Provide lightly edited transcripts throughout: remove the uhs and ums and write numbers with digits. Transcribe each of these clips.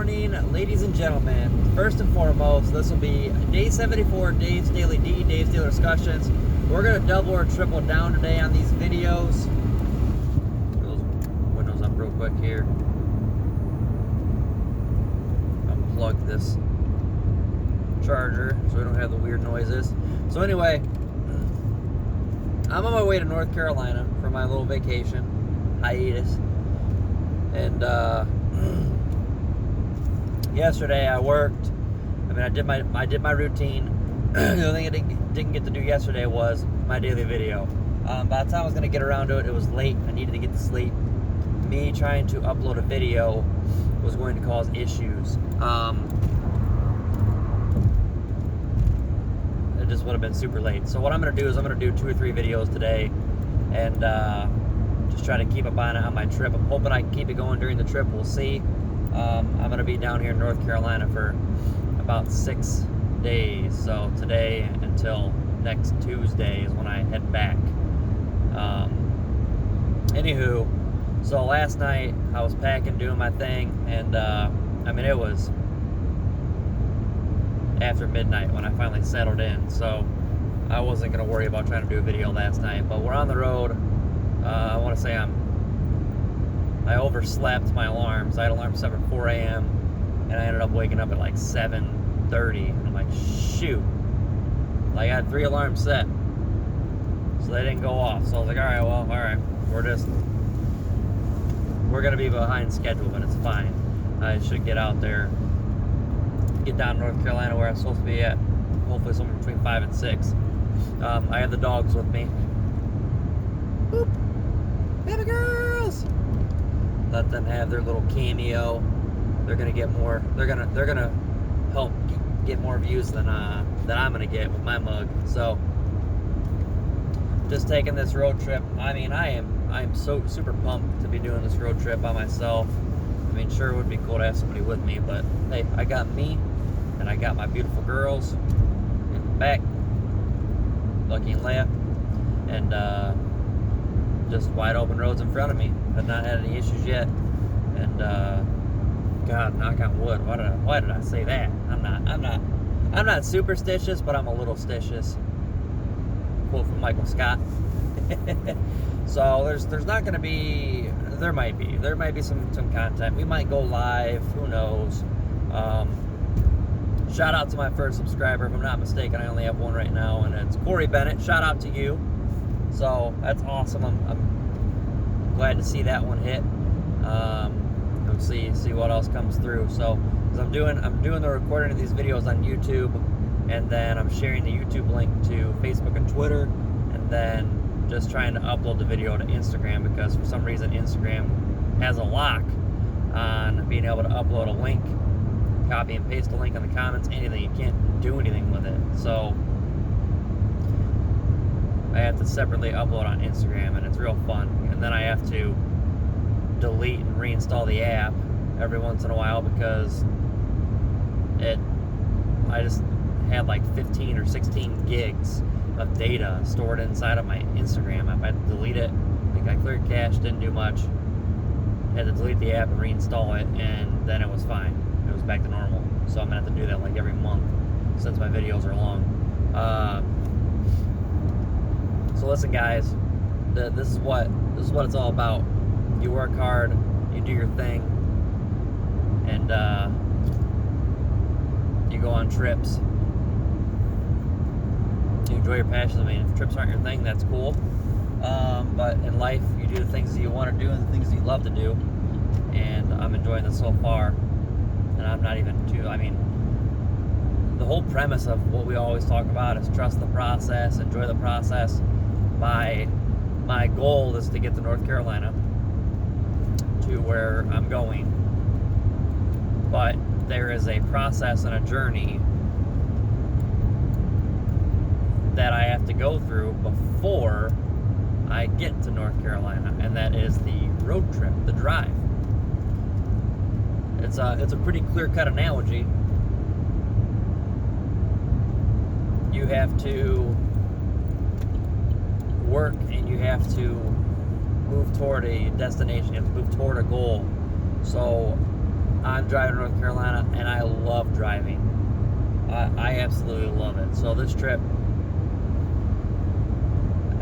morning, ladies and gentlemen. First and foremost, this will be day 74, Dave's Daily D, Dave's Daily Discussions. We're going to double or triple down today on these videos. Those windows up real quick here. Unplug this charger so we don't have the weird noises. So anyway, I'm on my way to North Carolina for my little vacation, hiatus. And yesterday I worked. I mean, I did my routine. The only thing I didn't get to do yesterday was my daily video. By the time I was gonna get around to it, it was late. I needed to get to sleep. Me trying to upload a video was going to cause issues. It just would have been super late. So what I'm gonna do is I'm gonna do 2 or 3 videos today, and just try to keep up on it on my trip. I'm hoping I can keep it going during the trip. We'll see. I'm going to be down here in North Carolina for about 6 days. So today until next Tuesday is when I head back. Anywho, so last night I was packing, doing my thing, and I mean, it was after midnight when I finally settled in. So I wasn't going to worry about trying to do a video last night. But we're on the road. I want to say I overslept my alarms. I had alarms set at 4 a.m. and I ended up waking up at like 7:30. And I'm like, shoot. Like, I had 3 alarms set, so they didn't go off. So I was like, all right. We're going to be behind schedule, but it's fine. I should get out there, get down to North Carolina where I'm supposed to be at, hopefully somewhere between 5 and 6. I have the dogs with me. Boop. Baby girls! Let them have their little cameo. They're gonna get more. They're gonna help get more views than I'm gonna get with my mug. So, just taking this road trip. I mean, I am so super pumped to be doing this road trip by myself. I mean, sure, it would be cool to have somebody with me, but hey, I got me, and I got my beautiful girls in the back, Lucky and Leia, and just wide open roads in front of me. I've not had any issues yet, and God, knock on wood. Why did I say that? I'm not superstitious, but I'm a little stitious. Quote from Michael Scott. So there's not going to be. There might be some content. We might go live. Who knows? Shout out to my first subscriber. If I'm not mistaken, I only have one right now, and it's Corey Bennett. Shout out to you. So that's awesome. I'm glad to see that one hit. And see what else comes through. So, as I'm doing the recording of these videos on YouTube, and then I'm sharing the YouTube link to Facebook and Twitter, and then just trying to upload the video to Instagram, because for some reason Instagram has a lock on being able to upload a link, copy and paste a link in the comments, anything. You can't do anything with it. So I have to separately upload on Instagram, and it's real fun. And then I have to delete and reinstall the app every once in a while, because I just had like 15 or 16 gigs of data stored inside of my Instagram app. I had to delete it. I think I cleared cache, didn't do much. Had to delete the app and reinstall it, and then it was fine. It was back to normal. So I'm gonna have to do that like every month, since my videos are long. So listen, guys, this is what it's all about. You work hard, you do your thing, and you go on trips. You enjoy your passions. I mean, if trips aren't your thing, that's cool. But in life, you do the things that you want to do and the things that you love to do. And I'm enjoying this so far. And I'm not even too. I mean, the whole premise of what we always talk about is trust the process, enjoy the process. My goal is to get to North Carolina, to where I'm going, but there is a process and a journey that I have to go through before I get to North Carolina, and that is the road trip, the drive. It's a pretty clear-cut analogy. You have to work, and you have to move toward a destination. You have to move toward a goal. So I'm driving to North Carolina, and I love driving. I absolutely love it. So this trip,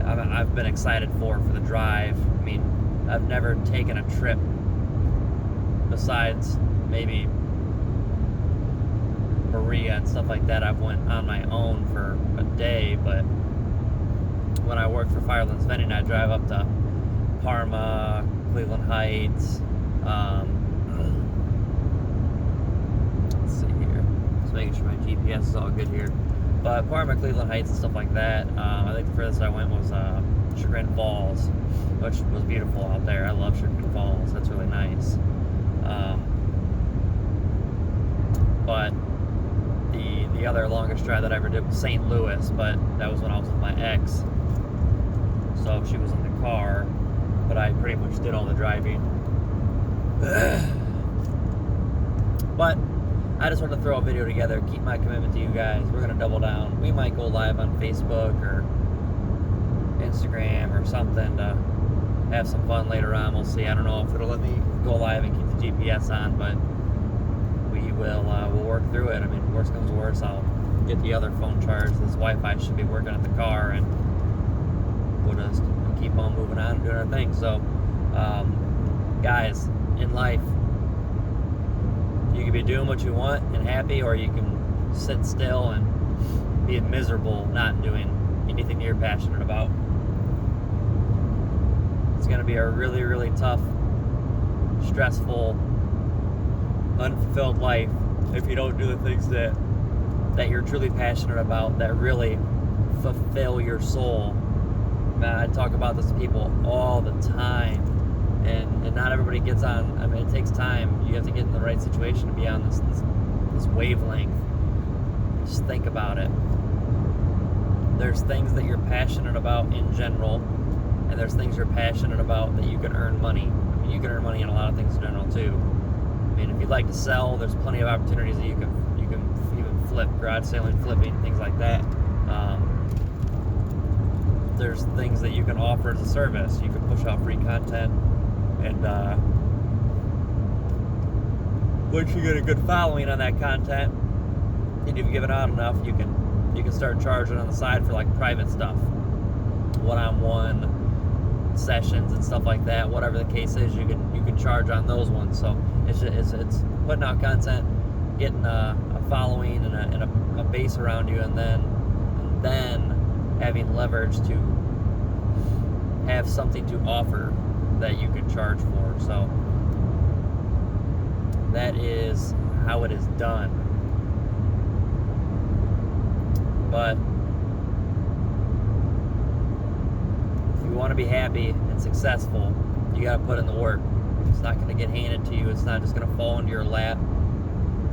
I've been excited for the drive. I mean, I've never taken a trip besides maybe Berea and stuff like that. I've went on my own for a day, but when I worked for Firelands Vending, I drive up to Parma, Cleveland Heights. Let's see here. Just making sure my GPS is all good here. But Parma, Cleveland Heights, and stuff like that. I think the furthest I went was Chagrin Falls, which was beautiful out there. I love Chagrin Falls. That's really nice. But the other longest drive that I ever did was St. Louis, but that was when I was with my ex. So she was in the car, but I pretty much did all the driving. But I just wanted to throw a video together, keep my commitment to you guys. We're going to double down. We might go live on Facebook or Instagram or something to have some fun later on. We'll see. I don't know if it'll let me go live and keep the GPS on, but we'll work through it. I mean, worst comes to worst, I'll get the other phone charged. This Wi-Fi should be working at the car, and we'll just keep on moving on and doing our thing. So, guys, in life, you can be doing what you want and happy, or you can sit still and be miserable not doing anything you're passionate about. It's going to be a really, really tough, stressful, unfulfilled life if you don't do the things that you're truly passionate about, that really fulfill your soul. Man, I talk about this to people all the time, and not everybody gets on. I mean, it takes time. You have to get in the right situation to be on this wavelength. Just think about it. There's things that you're passionate about in general, and there's things you're passionate about that you can earn money. I mean, you can earn money in a lot of things in general too. I mean, if you'd like to sell, there's plenty of opportunities that you can even flip, garage selling, flipping, things like that. There's things that you can offer as a service. You can push out free content, and once you get a good following on that content, and you've given out enough, you can start charging on the side for like private stuff, one-on-one sessions and stuff like that. Whatever the case is, you can charge on those ones. So it's putting out content, getting a following and a base around you, and then having leverage to have something to offer that you can charge for. So that is how it is done. But if you want to be happy and successful, you got to put in the work. It's not going to get handed to you. It's not just going to fall into your lap.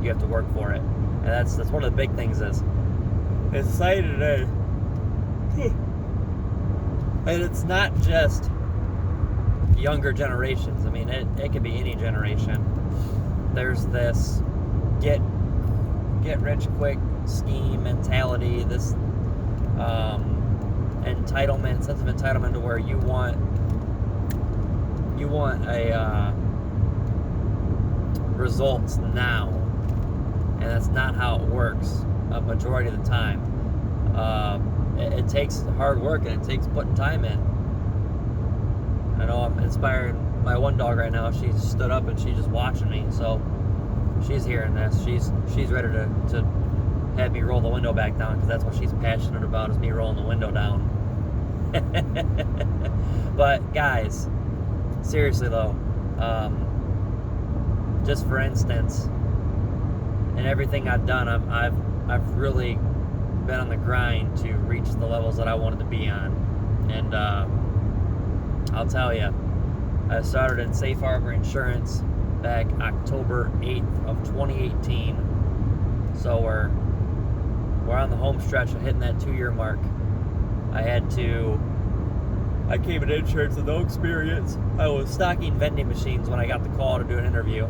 You have to work for it. And that's one of the big things is in society today. And it's not just younger generations. I mean, it could be any generation. There's this get rich quick scheme mentality, this entitlement, sense of entitlement, to where you want a results now, and that's not how it works a majority of the time. It takes hard work, and it takes putting time in. I know I'm inspiring my one dog right now. She stood up and she's just watching me, so she's hearing this. She's ready to have me roll the window back down, because that's what she's passionate about, is me rolling the window down. But guys, seriously though, just for instance, in everything I've done, I've really been on the grind to reach the levels that I wanted to be on. And I'll tell you, I started in Safe Harbor Insurance back October 8th of 2018. So we're on the home stretch of hitting that 2-year mark. I came in insurance with no experience. I was stocking vending machines when I got the call to do an interview.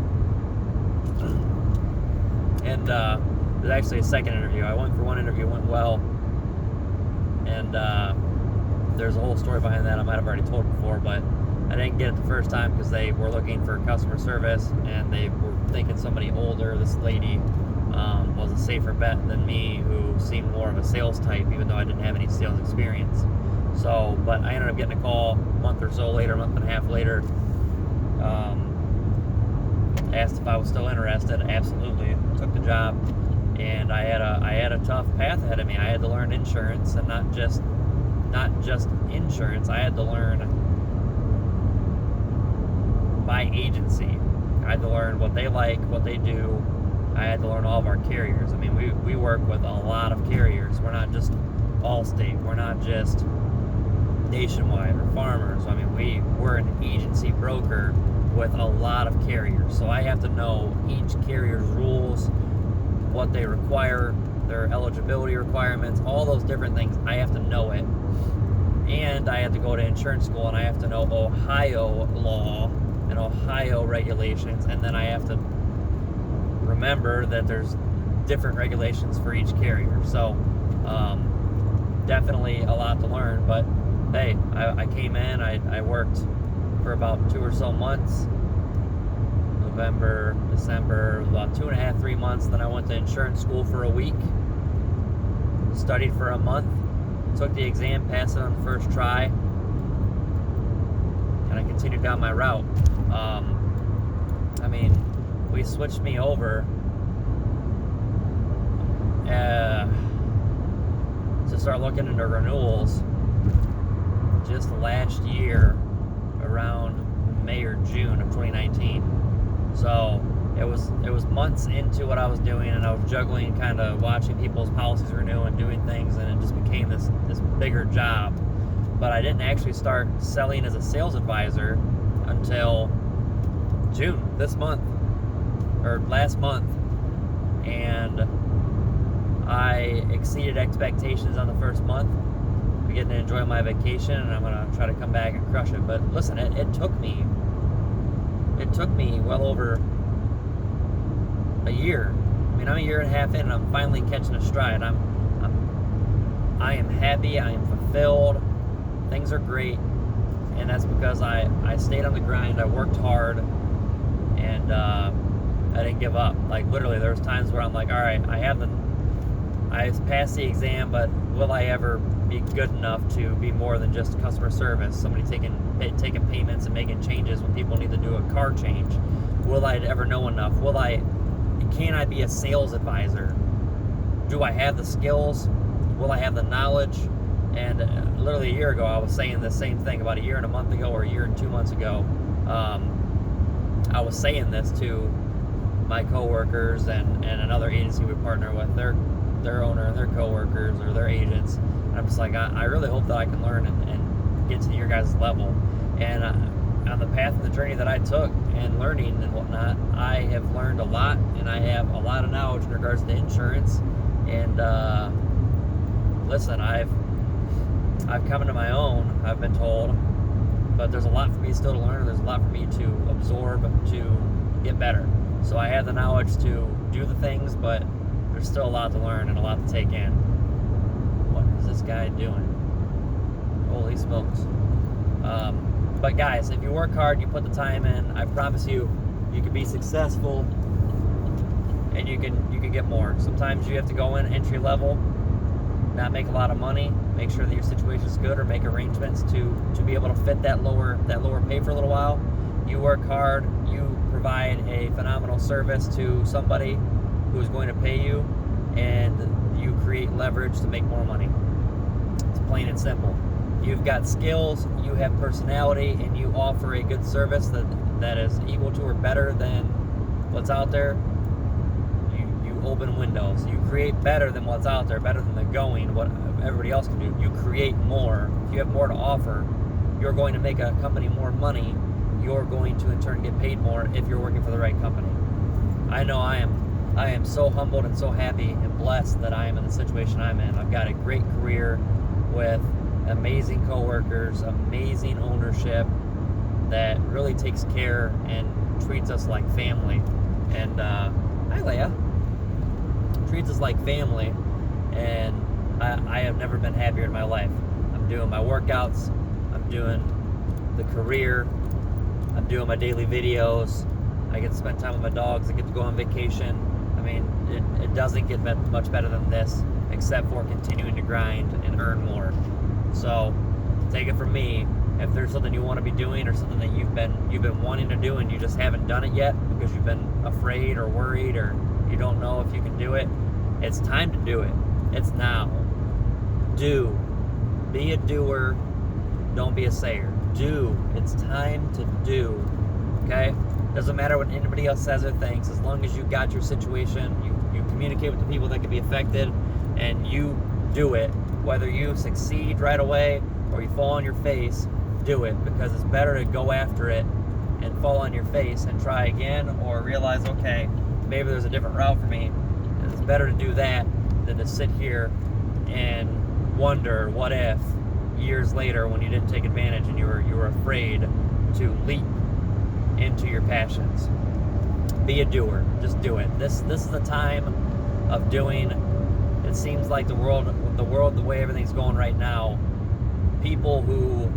And it was actually a second interview. I went for one interview, went well. And there's a whole story behind that I might have already told before, but I didn't get it the first time because they were looking for customer service and they were thinking somebody older. This lady was a safer bet than me, who seemed more of a sales type, even though I didn't have any sales experience. So, but I ended up getting a call a month or so later, a month and a half later. Asked if I was still interested. Absolutely. Took the job, and I had a tough path ahead of me. I had to learn insurance, and not just insurance. I had to learn by agency. I had to learn what they like, what they do. I had to learn all of our carriers. I mean, we work with a lot of carriers. We're not just Allstate. We're not just Nationwide or Farmers. I mean, we're an agency broker with a lot of carriers. So I have to know each carrier's rules, what they require, their eligibility requirements, all those different things. I have to know it. And I have to go to insurance school, and I have to know Ohio law and Ohio regulations, and then I have to remember that there's different regulations for each carrier. So definitely a lot to learn, but hey, I came in, I worked for about 2 or so months, November, December, about 2.5, 3 months. Then I went to insurance school for a week, studied for a month, took the exam, passed it on the first try, and I continued down my route. I mean, we switched me over to start looking into renewals just last year, around May or June of 2019. So it was months into what I was doing, and I was juggling, kind of watching people's policies renew and doing things, and it just became this bigger job. But I didn't actually start selling as a sales advisor until June, this month, or last month, and I exceeded expectations on the first month. I'm getting to enjoy my vacation, and I'm gonna try to come back and crush it. But listen, it took me well over a year. I mean, I'm a year and a half in, and I'm finally catching a stride. I am happy. I am fulfilled. Things are great, and that's because I stayed on the grind. I worked hard, and I didn't give up. Like, literally, there was times where I'm like, all right, I passed the exam, but will I ever be good enough to be more than just customer service? Somebody taking payments and making changes when people need to do a car change. Will I ever know enough? Can I be a sales advisor? Do I have the skills? Will I have the knowledge? And literally a year ago, I was saying the same thing. About a year and a month ago, or a year and 2 months ago, I was saying this to my coworkers and another agency we partner with, their owner and their coworkers or their agents. And I'm just like, I really hope that I can learn and get to your guys' level. And on the path and the journey that I took and learning and whatnot, I have learned a lot, and I have a lot of knowledge in regards to insurance. And listen, I've come into my own, I've been told, but there's a lot for me still to learn. There's a lot for me to absorb to get better. So I have the knowledge to do the things, but there's still a lot to learn and a lot to take in. What is this guy doing? Holy smokes. But guys, if you work hard, you put the time in, I promise you, you can be successful, and you can get more. Sometimes you have to go in entry level, not make a lot of money, make sure that your situation is good, or make arrangements to be able to fit that lower pay for a little while. You work hard, you provide a phenomenal service to somebody who's going to pay you, and you create leverage to make more money. It's plain and simple. You've got skills, you have personality, and you offer a good service that is equal to or better than what's out there. You open windows. You create better than what's out there, better than the going, what everybody else can do. You create more. If you have more to offer, you're going to make a company more money. You're going to in turn get paid more if you're working for the right company. I know I am so humbled and so happy and blessed that I am in the situation I'm in. I've got a great career with amazing coworkers, amazing ownership that really takes care and treats us like family. And hi Leia, treats us like family, and I have never been happier in my life. I'm doing my workouts, I'm doing the career, I'm doing my daily videos. I get to spend time with my dogs. I get to go on vacation. I mean, it doesn't get much better than this, except for continuing to grind and earn more. So take it from me. If there's something you want to be doing, or something that you've been wanting to do and you just haven't done it yet because you've been afraid or worried, or you don't know if you can do it, it's time to do it. It's now. Do. Be a doer. Don't be a sayer. Do. It's time to do. Okay? Doesn't matter what anybody else says or thinks. As long as you got your situation, you communicate with the people that could be affected, and you do it. Whether you succeed right away or you fall on your face, do it, because it's better to go after it and fall on your face and try again, or realize, okay, maybe there's a different route for me. And it's better to do that than to sit here and wonder what if years later, when you didn't take advantage and you were afraid to leap into your passions. Be a doer. Just do it. This is the time of doing. It seems like the world, the way everything's going right now, people who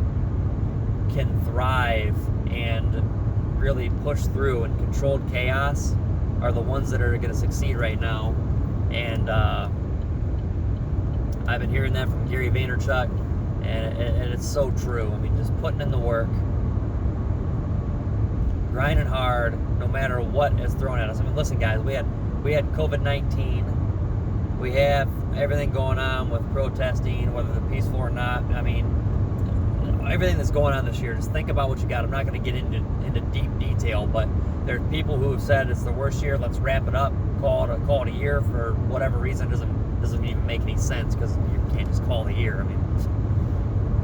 can thrive and really push through in controlled chaos are the ones that are going to succeed right now. And I've been hearing that from Gary Vaynerchuk, and it's so true. I mean, just putting in the work, grinding hard, no matter what is thrown at us. I mean, listen, guys, we had COVID-19. We have everything going on with protesting, whether they're peaceful or not. I mean, everything that's going on this year, just think about what you got. I'm not going to get into deep detail, but there's people who have said it's the worst year. Let's wrap it up, call it a year for whatever reason. Doesn't even make any sense, because you can't just call it a year. I mean,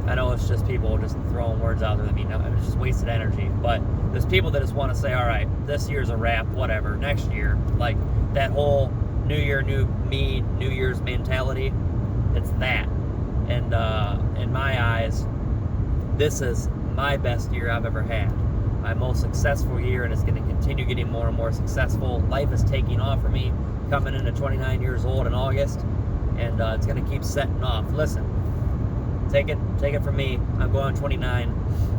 I know it's just people just throwing words out there that mean nothing. It's just wasted energy. But there's people that just want to say, all right, this year's a wrap, whatever. Next year, like that whole New Year, New Me, New Year's mentality. It's that. And in my eyes, this is my best year I've ever had. My most successful year, and it's going to continue getting more and more successful. Life is taking off for me, coming into 29 years old in August, and it's going to keep setting off. Listen, take it from me. I'm going on 29.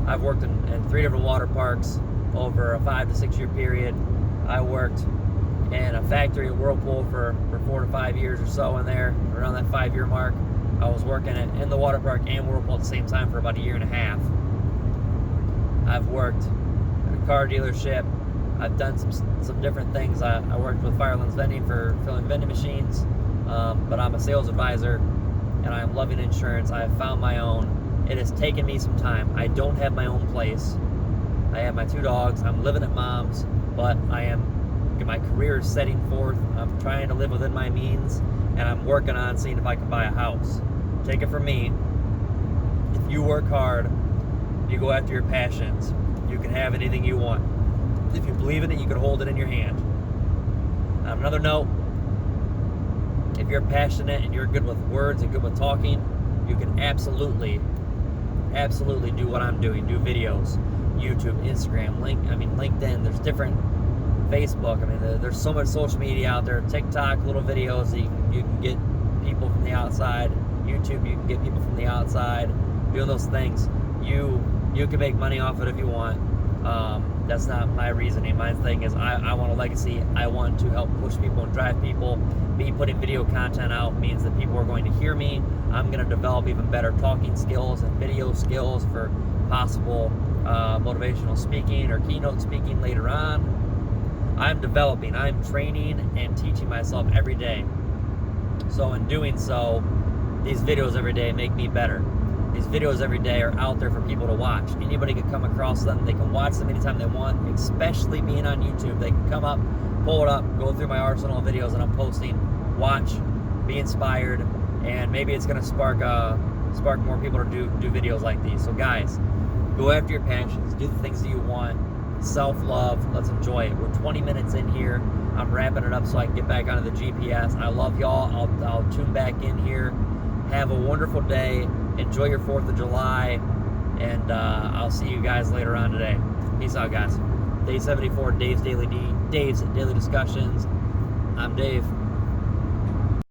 I've worked in 3 different water parks over a 5 to 6 year period. I worked in a factory at Whirlpool for 4 to 5 years or so in there, around that 5-year mark. I was working in the water park and Whirlpool at the same time for about a year and a half. I've worked at a car dealership. I've done some different things. I worked with Firelands Vending for filling vending machines, but I'm a sales advisor, and I am loving insurance. I have found my own. It has taken me some time. I don't have my own place. I have my 2 dogs. I'm living at mom's, but my career is setting forth. I'm trying to live within my means, and I'm working on seeing if I can buy a house. Take it from me. If you work hard, you go after your passions, you can have anything you want. If you believe in it, you can hold it in your hand. On another note, if you're passionate and you're good with words and good with talking, you can absolutely do what I'm doing. Do videos, YouTube, Instagram, LinkedIn. There's different, Facebook. I mean, there's so much social media out there. TikTok, little videos that you can get people from the outside. YouTube, you can get people from the outside. Doing those things, you can make money off it if you want. That's not my reasoning. My thing is I want a legacy. I want to help push people and drive people. Me putting video content out means that people are going to hear me. I'm going to develop even better talking skills and video skills for possible motivational speaking or keynote speaking later on. I'm developing, I'm training and teaching myself every day. So in doing so, these videos every day make me better. These videos every day are out there for people to watch. Anybody can come across them. They can watch them anytime they want, especially being on YouTube. They can come up, pull it up, go through my arsenal of videos that I'm posting, watch, be inspired, and maybe it's going to spark more people to do videos like these. So guys, go after your passions. Do the things that you want. Self-love. Let's enjoy it. We're 20 minutes in here. I'm wrapping it up so I can get back onto the GPS. I love y'all. I'll tune back in here. Have a wonderful day. Enjoy your 4th of July. And I'll see you guys later on today. Peace out, guys. Day 74, Dave's Daily Discussions. I'm Dave.